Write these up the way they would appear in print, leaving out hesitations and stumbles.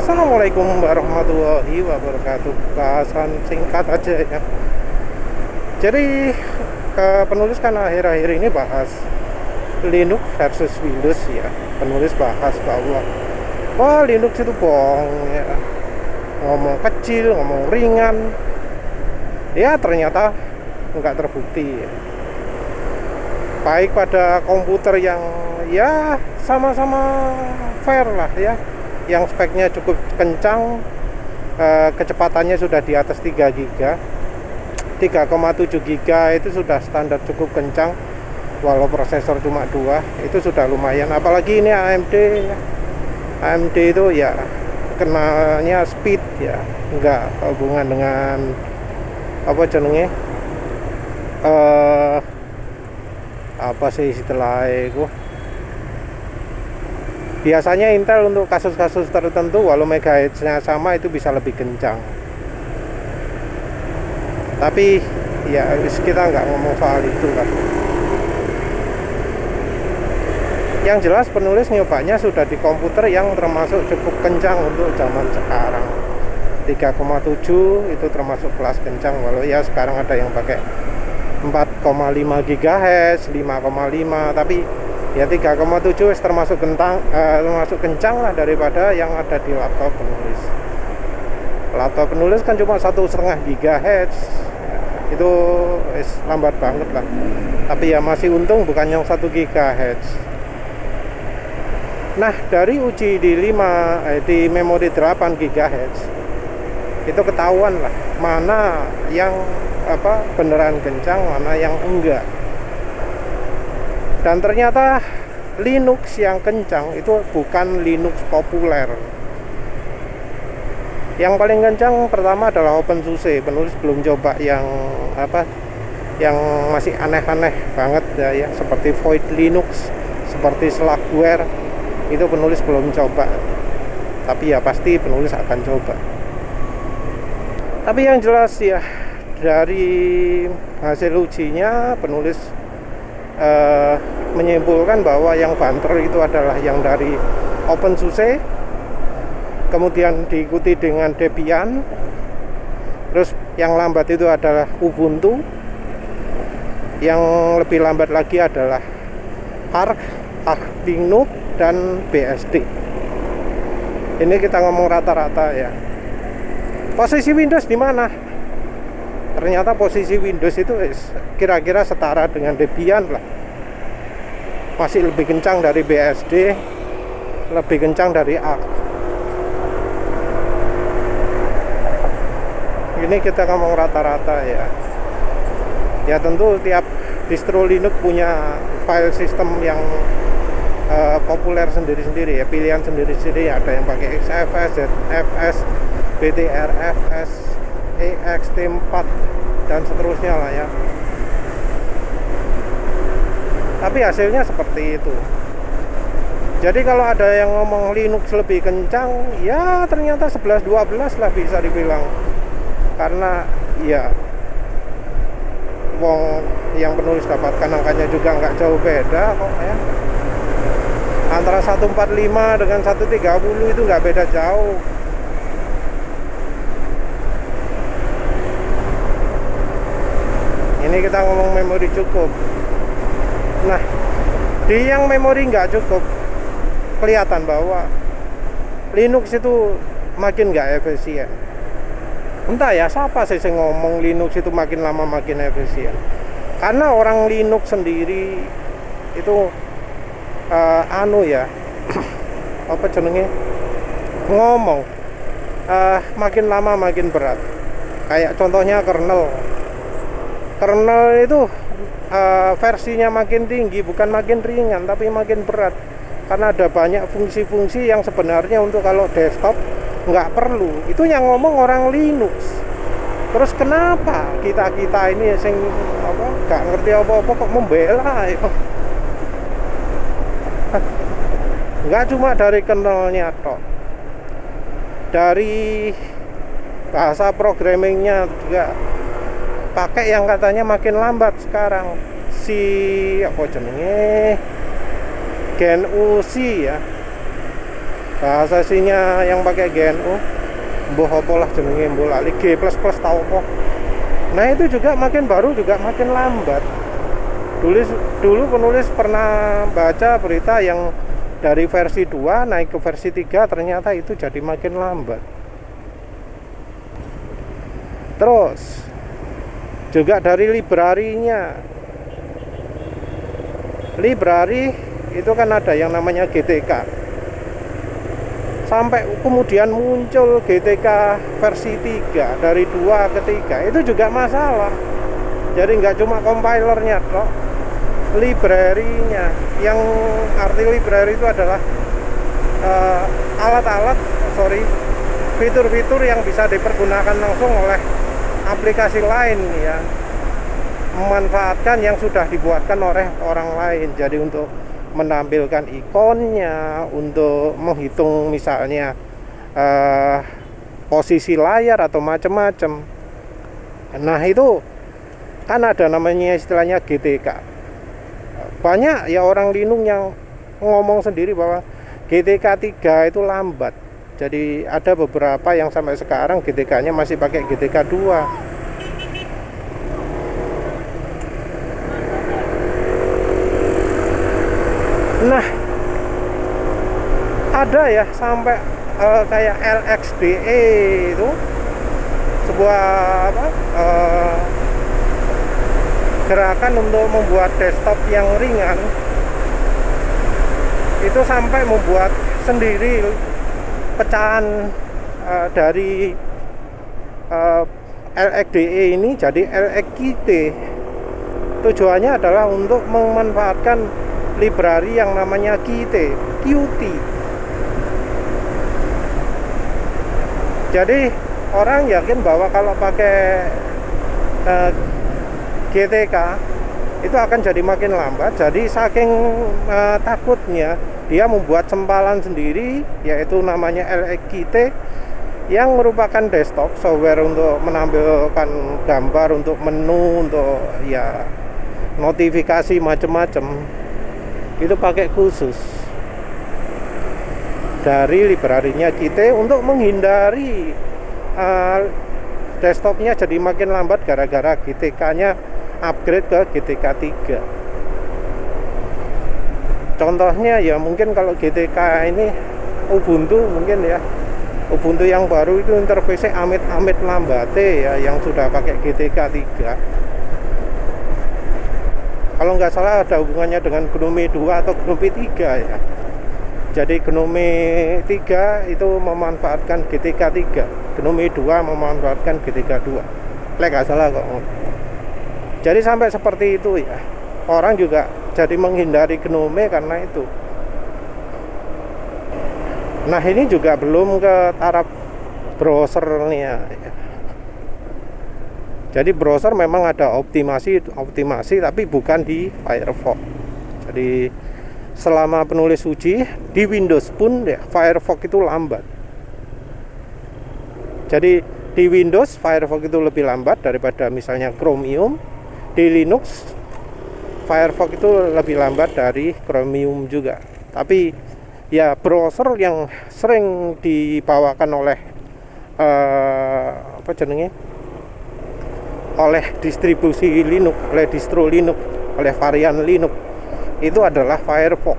Assalamualaikum warahmatullahi wabarakatuh. Bahasan singkat aja ya. Jadi penulis kan akhir-akhir ini bahas Linux versus Windows ya. Penulis bahas bahwa wah, Linux itu bohong ya. Ngomong kecil, ngomong ringan. Ya ternyata nggak terbukti ya. Baik pada komputer yang ya sama-sama fair lah ya, yang speknya cukup kencang, kecepatannya sudah di atas 3 GB, 3,7 GB itu sudah standar cukup kencang. Walau prosesor cuma 2, itu sudah lumayan. Apalagi ini AMD ya. AMD itu ya kenalnya speed ya, enggak hubungan dengan apa jenenge, apa sih istilahnya itu. Biasanya Intel untuk kasus-kasus tertentu walau megahertznya sama itu bisa lebih kencang. Tapi ya kita nggak ngomong soal itu kan. Yang jelas penulis nyobanya sudah di komputer yang termasuk cukup kencang untuk zaman sekarang. 3,7 itu termasuk kelas kencang, walau ya sekarang ada yang pakai 4,5 GHz, 5,5, tapi ya 3,7 termasuk kencang lah daripada yang ada di laptop penulis. Laptop penulis kan cuma 1,5 GHz ya, itu lambat banget lah, tapi ya masih untung bukan yang 1 GHz. Nah, dari uji di memori 8 GHz itu ketahuan lah mana yang beneran kencang, mana yang enggak. Dan ternyata Linux yang kencang itu bukan Linux populer. Yang paling kencang pertama adalah OpenSUSE. Penulis belum coba yang yang masih aneh-aneh banget ya, seperti Void Linux, seperti Slackware. Itu penulis belum coba. Tapi ya pasti penulis akan coba. Tapi yang jelas ya, dari hasil ujinya penulis menyimpulkan bahwa yang banter itu adalah yang dari OpenSUSE, kemudian diikuti dengan Debian, terus yang lambat itu adalah Ubuntu, yang lebih lambat lagi adalah Arch, Linux, dan BSD. Ini kita ngomong rata-rata ya. Posisi Windows di mana? Ternyata posisi Windows itu kira-kira setara dengan Debian lah. Masih lebih kencang dari BSD, lebih kencang dari Arch. Ini kita ngomong rata-rata ya. Ya tentu tiap distro Linux punya file system yang populer sendiri-sendiri ya, pilihan sendiri-sendiri. Ada yang pakai XFS, ZFS, BTRFS, ext4 dan seterusnya lah ya. Tapi hasilnya seperti itu. Jadi kalau ada yang ngomong Linux lebih kencang, ya ternyata 11-12 lah bisa dibilang. Karena ya wong yang penulis dapatkan angkanya juga nggak jauh beda kok ya. Antara 145 dengan 130 itu nggak beda jauh. Ini kita ngomong memori cukup. Nah, di yang memori nggak cukup, kelihatan bahwa Linux itu makin nggak efisien. Entah ya siapa sih yang ngomong Linux itu makin lama makin efisien. Karena orang Linux sendiri itu apa jenenge, ngomong makin lama makin berat. Kayak contohnya kernel itu versinya makin tinggi, bukan makin ringan tapi makin berat, karena ada banyak fungsi-fungsi yang sebenarnya untuk kalau desktop nggak perlu. Itu yang ngomong orang Linux. Terus kenapa kita ini yang nggak ngerti apa-apa kok membela ya? Nggak cuma dari kernelnya toh, dari bahasa programmingnya juga pakai yang katanya makin lambat sekarang, si apa jenenge GNU-C ya. bahasa aslinya yang pakai GNU mbuh apa lah jenenge, mbuh lali G++ tau apa. Nah itu juga makin baru juga makin lambat. Dulu penulis pernah baca berita yang dari versi 2 naik ke versi 3, ternyata itu jadi makin lambat. Terus juga dari librarinya. Library itu kan ada yang namanya GTK. Sampai kemudian muncul GTK versi 3 dari 2 ke 3, itu juga masalah. Jadi nggak cuma compilernya toh, library-nya. Yang arti library itu adalah fitur-fitur yang bisa dipergunakan langsung oleh aplikasi lain ya, memanfaatkan yang sudah dibuatkan oleh orang lain. Jadi untuk menampilkan ikonnya, untuk menghitung misalnya posisi layar atau macam-macam. Nah itu kan ada namanya istilahnya GTK. Banyak ya orang Linux yang ngomong sendiri bahwa GTK 3 itu lambat. Jadi ada beberapa yang sampai sekarang GTK-nya masih pakai GTK 2. Nah, ada ya sampai kayak LXDE itu sebuah gerakan untuk membuat desktop yang ringan. Itu sampai membuat sendiri pecahan dari LXDE ini jadi LXQt. Tujuannya adalah untuk memanfaatkan library yang namanya Qt. Jadi orang yakin bahwa kalau pakai GTK itu akan jadi makin lambat. Jadi saking takutnya dia membuat sempalan sendiri, yaitu namanya LXQt, yang merupakan desktop software untuk menampilkan gambar, untuk menu, untuk ya notifikasi macam-macam. Itu pakai khusus dari library-nya Qt untuk menghindari desktopnya jadi makin lambat gara-gara GTK-nya upgrade ke GTK 3. Contohnya ya mungkin kalau GTK ini Ubuntu, mungkin ya Ubuntu yang baru itu interface amit-amit lambate ya, yang sudah pakai GTK 3. Kalau nggak salah ada hubungannya dengan GNOME 2 atau GNOME 3 ya. Jadi GNOME 3 itu memanfaatkan GTK 3, GNOME 2 memanfaatkan GTK 2. Nggak salah kok. Jadi sampai seperti itu ya. Orang juga jadi menghindari GNOME karena itu. Nah ini juga belum ke taraf browsernya ya. Jadi browser memang ada optimasi tapi bukan di Firefox. Jadi selama penulis uji di Windows pun ya, Firefox itu lambat. Jadi di Windows Firefox itu lebih lambat daripada misalnya Chromium. Di Linux Firefox itu lebih lambat dari Chromium juga. Tapi ya browser yang sering dibawakan oleh oleh distribusi Linux, oleh distro Linux, oleh varian Linux itu adalah Firefox.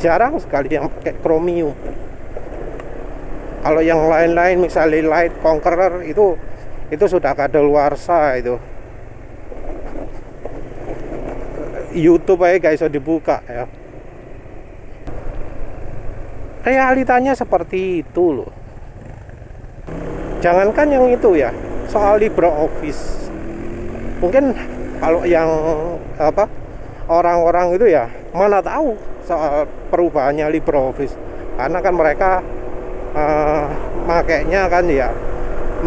Jarang sekali yang pakai Chromium. Kalau yang lain-lain misalnya Light Conqueror itu sudah kadaluarsa itu. YouTube aja guys bisa dibuka ya. Realitanya seperti itu loh. Jangankan yang itu ya, soal LibreOffice. Mungkin kalau yang orang-orang itu ya mana tahu soal perubahannya LibreOffice, karena kan mereka makainya kan ya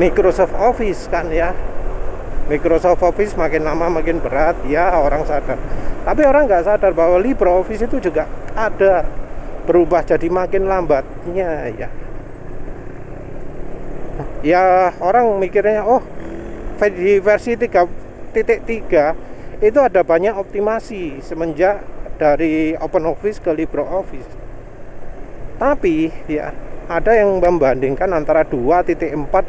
Microsoft Office kan ya. Microsoft Office makin lama makin berat ya, orang sadar. Tapi orang nggak sadar bahwa LibreOffice itu juga ada berubah jadi makin lambatnya ya. Ya orang mikirnya di versi 3.3 itu ada banyak optimasi semenjak dari OpenOffice ke LibreOffice. Tapi ya ada yang membandingkan antara 2.4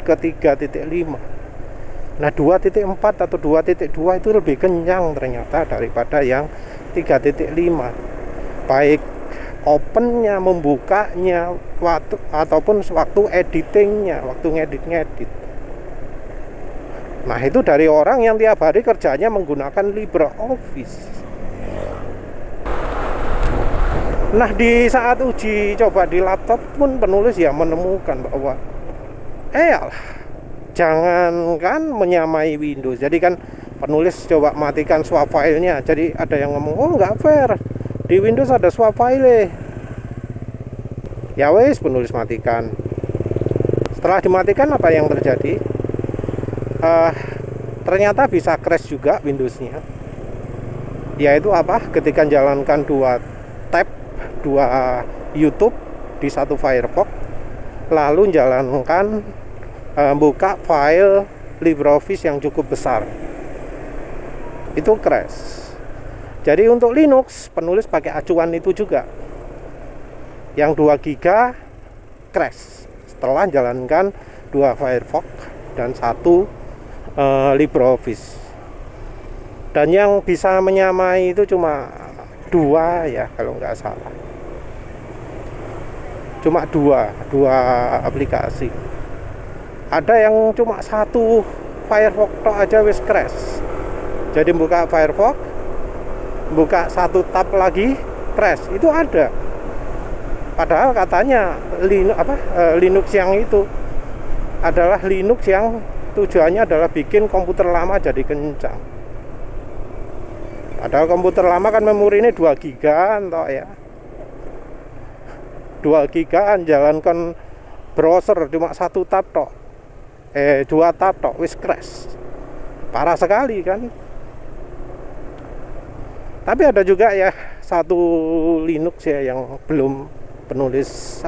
ke 3.5. Nah 2.4 atau 2.2 itu lebih kencang ternyata daripada yang 3.5, baik opennya, membukanya, waktu ataupun waktu editingnya, waktu ngedit. Nah itu dari orang yang tiap hari kerjanya menggunakan LibreOffice. Nah di saat uji coba di laptop pun penulis ya menemukan bahwa jangankan menyamai Windows. Jadi kan penulis coba matikan swap filenya. Jadi ada yang ngomong, oh nggak fair, di Windows ada swap file. Ya wes, penulis matikan. Setelah dimatikan apa yang terjadi? Ternyata bisa crash juga Windowsnya. Yaitu apa? Ketika jalankan 2 tab, 2 YouTube di satu Firefox, lalu jalankan buka file LibreOffice yang cukup besar, itu crash. Jadi untuk Linux penulis pakai acuan itu juga, yang 2 GB crash setelah jalankan 2 Firefox dan 1 LibreOffice. Dan yang bisa menyamai itu cuma 2 ya kalau nggak salah, cuma 2 aplikasi. Ada yang cuma 1 Firefox tok aja wis crash. Jadi buka Firefox, buka 1 tab lagi crash, itu ada. Padahal katanya Linux yang itu adalah Linux yang tujuannya adalah bikin komputer lama jadi kencang. Padahal komputer lama kan memori ini 2 GB toh ya. 2 GB jalankan browser cuma 1 tab toh. 2 tab toh wis crash. Parah sekali kan. Tapi ada juga ya satu Linux ya yang belum penulis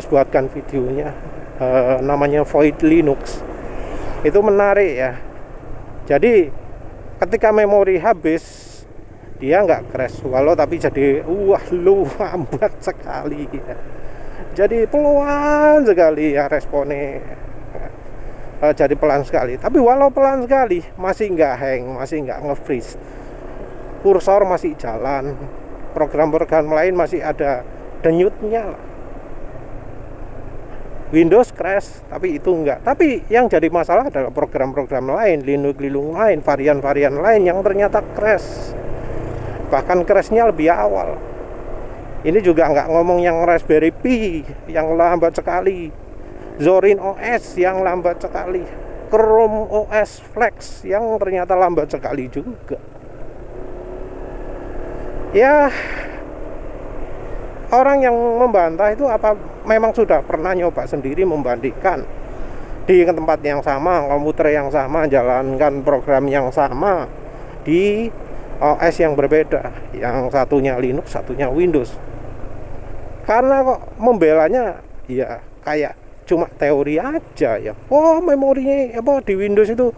buatkan videonya. Namanya Void Linux. Itu menarik ya. Jadi ketika memori habis dia nggak crash walau, tapi jadi lambat sekali ya. Jadi pelan sekali ya responnya. Jadi pelan sekali. Tapi walau pelan sekali masih nggak hang, masih nggak nge-freeze. Kursor masih jalan. Program-program lain masih ada denyutnya lah. Windows crash, tapi itu enggak. Tapi yang jadi masalah adalah program-program lain, Linux lain, varian-varian lain yang ternyata crash. Bahkan crashnya lebih awal. Ini juga enggak ngomong yang Raspberry Pi yang lambat sekali, Zorin OS yang lambat sekali, Chrome OS Flex yang ternyata lambat sekali juga. Ya, orang yang membantah itu apa memang sudah pernah nyoba sendiri membandingkan di tempat yang sama, komputer yang sama, jalankan program yang sama di OS yang berbeda, yang satunya Linux, satunya Windows. Karena kok membelanya ya kayak cuma teori aja ya. Oh, memorinya di Windows itu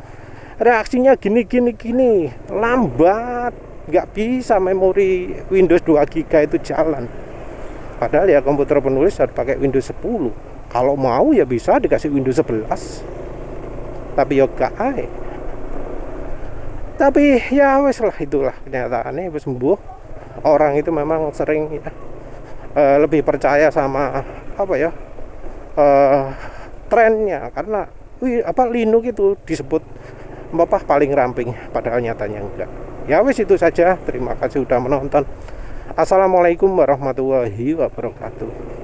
reaksinya gini lambat, nggak bisa memori Windows 2 GB itu jalan. Padahal ya komputer penulis harus pakai Windows 10. Kalau mau ya bisa dikasih Windows 11. Tapi ya gak ae. Tapi ya wes lah, itulah kenyataannya wes sembuh. Orang itu memang sering ya, lebih percaya sama trennya, karena Linux itu disebut paling ramping, padahal nyatanya enggak. Ya wes itu saja. Terima kasih sudah menonton. Assalamualaikum warahmatullahi wabarakatuh.